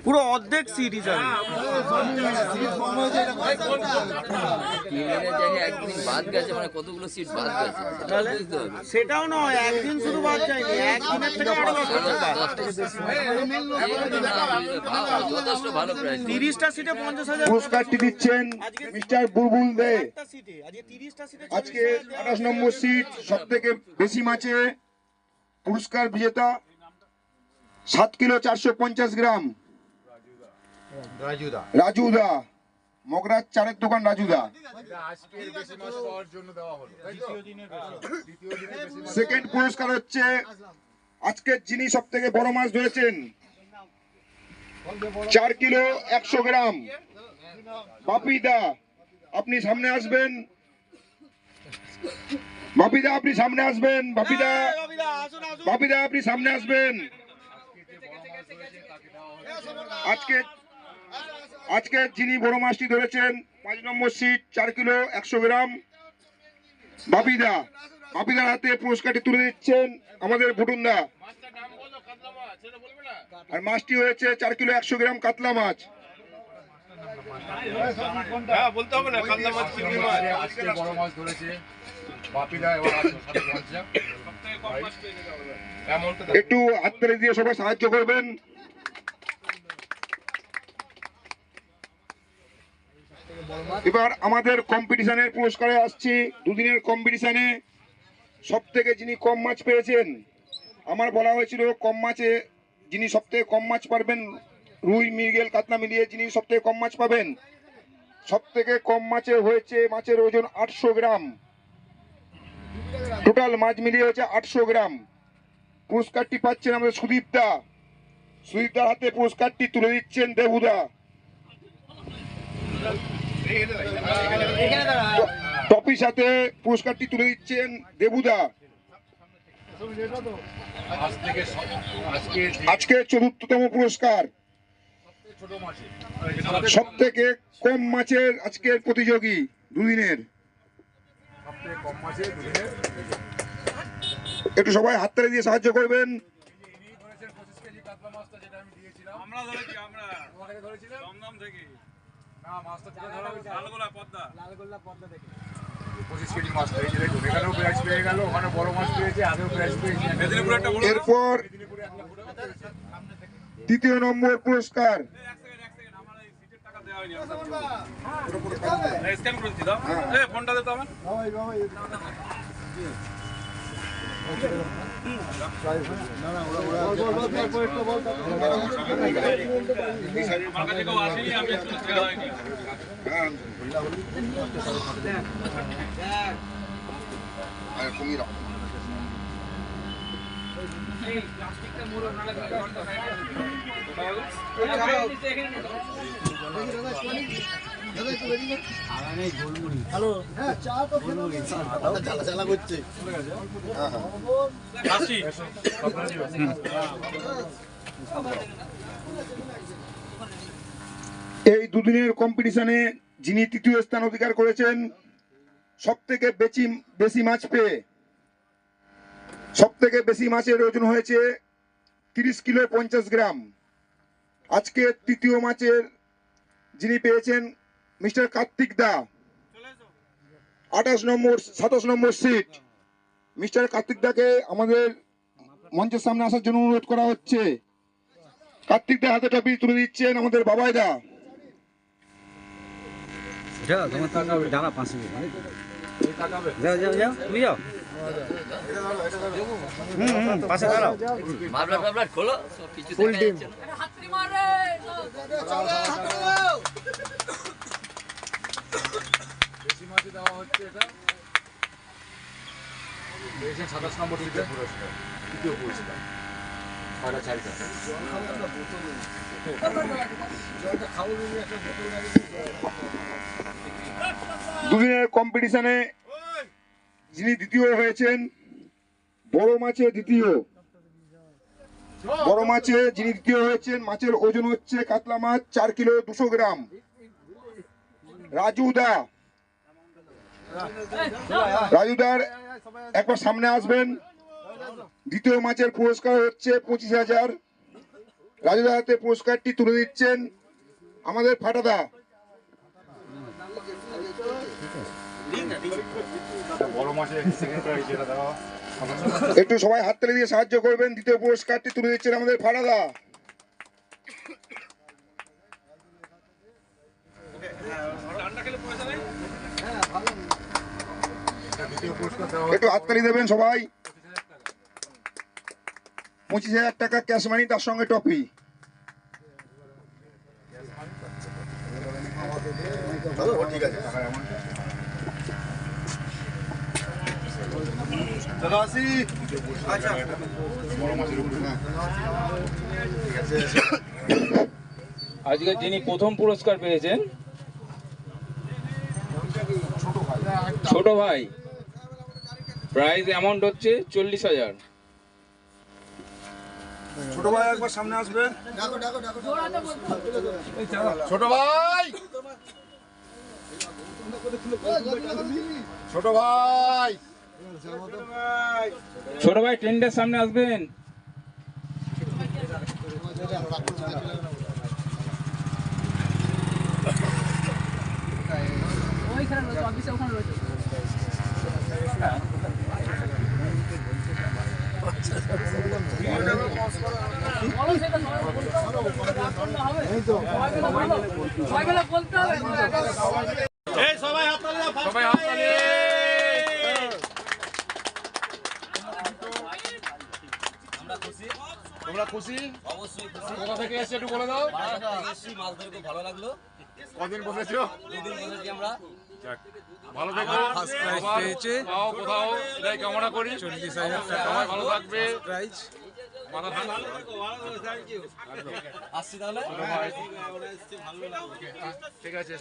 পুরো অর্ধেক সিট হিসাবে কতগুলো সিট বাদ গেছে সেটাও নয়, একদিন শুধু বাদ যায়নি, একদিনের থেকে আরো যথেষ্ট ভালো প্রাইস। 30টা সিটে 50,000 পুরস্কারটি দিচ্ছেন মিস্টার বুলবুল দে। সিটে আজকে 30টা সিটে আজকে 28 নম্বর সিট, সব থেকে বেশি মাছে পুরস্কার বিজেতা 7 কিলো 450 গ্রাম রাজুদা, মগরাজ চারের দোকান রাজুদা। সেকেন্ড পুরস্কার হচ্ছে আজকে যিনি সব থেকে বড় মাছ ধরেছেন 4 কিলো 100 গ্রাম বাপিদা, আপনি সামনে আসবেন। বাপিদা আপনি সামনে আসবেন। বাপিদা বাপিদা আপনি সামনে আসবেন। আজকে যিনি বড় মাছটি ধরেছেন 5 নম্বর সিট 4 কিলো 100 গ্রাম বাপিদা, বাপিদার হাতে পুরস্কারটি তুলে দিচ্ছেন আমাদের ভুটুনদা। আর মাছটি হয়েছে 4 কিলো 100 গ্রাম কাতলা মাছ। বলতে হবে না, কাতলা মাছ চিংড়ি মাছ আজকে বড় মাছ ধরেছে বাপিদা এবং সাথে পৌঁছা। একটু হাততালি দিয়ে সবাই সাহায্য করবেন। এবার আমাদের কম্পিটিশনের পুরস্কারে আসছি। দুদিনের কম্পিটিশনে সব থেকে যিনি কম মাছ পেয়েছেন, আমার বলা হয়েছিল কম মাছে যিনি সব থেকে কম মাছ পারবেন, রুই মৃগেল কাতলা মিলিয়ে যিনি সব থেকে কম মাছ পাবেন, সব থেকে কম মাছে হয়েছে মাছের ওজন 800 গ্রাম। টোটাল মাছ মিলিয়ে হয়েছে 800 গ্রাম। পুরস্কারটি পাচ্ছেন আমাদের সুদীপদা। সুদীপদার হাতে পুরস্কারটি তুলে দিচ্ছেন দেবুদা। টপির সাথে পুরস্কারটি তুলে দিচ্ছেন দেবুদা। আজকে ৪র্থতম পুরস্কার সব থেকে কম মাছের আজকের প্রতিযোগী দুদিনের। একটু সবাই হাততালি দিয়ে সাহায্য করবেন। এরপর ৩য় নম্বর পুরস্কার হ্যালো, এই দুদিনের কম্পিটিশনে যিনি ৩য় স্থান অধিকার করেছেন সব থেকে বেশি মাছ পেয়ে, সব থেকে বেশি মাছের ওজন হয়েছে 30 কিলো 50 গ্রাম। আজকে ৩য় মাছের যিনি পেয়েছেন মিস্টার কার্তিক দা, 27 নম্বর সিট। মিস্টার কার্তিক দাকে আমাদের মঞ্চের সামনে আসার জন্য অনুরোধ করা হচ্ছে। কার্তিক দা হাতে টপি তুলে দিচ্ছেন আমাদের বাবাই দা। পাশে দাঁড়াও। খোলো ফুল টিম। বেশি মাছে দেওয়া হচ্ছে এটা 27 নম্বর সিটের পুরস্কার, 2য় পুরস্কার। দুদিনের কম্পিটিশনে যিনি দ্বিতীয় হয়েছেন, বড় মাছে দ্বিতীয়, বড় মাছে যিনি দ্বিতীয় হয়েছেন, মাছের ওজন হচ্ছে কাতলা মাছ 4 কিলো 200 গ্রাম রাজুদা। রাজুদার একবার সামনে আসবেন। দ্বিতীয় ম্যাচের পুরস্কার হচ্ছে 25,000। রাজুদার হাতে পুরস্কারটি তুলে দিচ্ছেন আমাদের ফাটাদা। বড় মাছে সেকেন্ড প্রাইজ যেটা দেওয়া একটু সবাই হাততালি দিয়ে সাহায্য করবেন। দ্বিতীয় পুরস্কারটি তুলে দিচ্ছেন আমাদের ফাটাদা। দ্বিতীয় পুরস্কার দেওয়া একটু হাততালি দেবেন সবাই। 25,000 টাকা ক্যাশ মানি, তার সঙ্গে টপি। আজকে যিনি প্রথম পুরস্কার পেয়েছেন ছোট ভাই, প্রাইজ অ্যামাউন্ট হচ্ছে 40,000। ছোট ভাই একবার সামনে আসবে। ছোট ভাই, ছোট ভাই, ছোট ভাই টেন্ডের সামনে আসবেন। সবাই হাততালি দাও, first সবাই হাততালি। তোমরা খুশি? অবশ্যই খুশি। কোথা থেকে এসে একটু বলে দাও। এসছি, মাছ ধরে খুব ভালো লাগলো। কদিন বসেছো? 2 দিন বসেছি আমরা। যাক, ভালো থেকো। আবার পাও কোথাও, এটাই কামনা করি। 40,000 টাকা। সবাই ভালো থাকবে। মাথা ঠান্ডা। আসছি তাহলে। ঠিক আছে।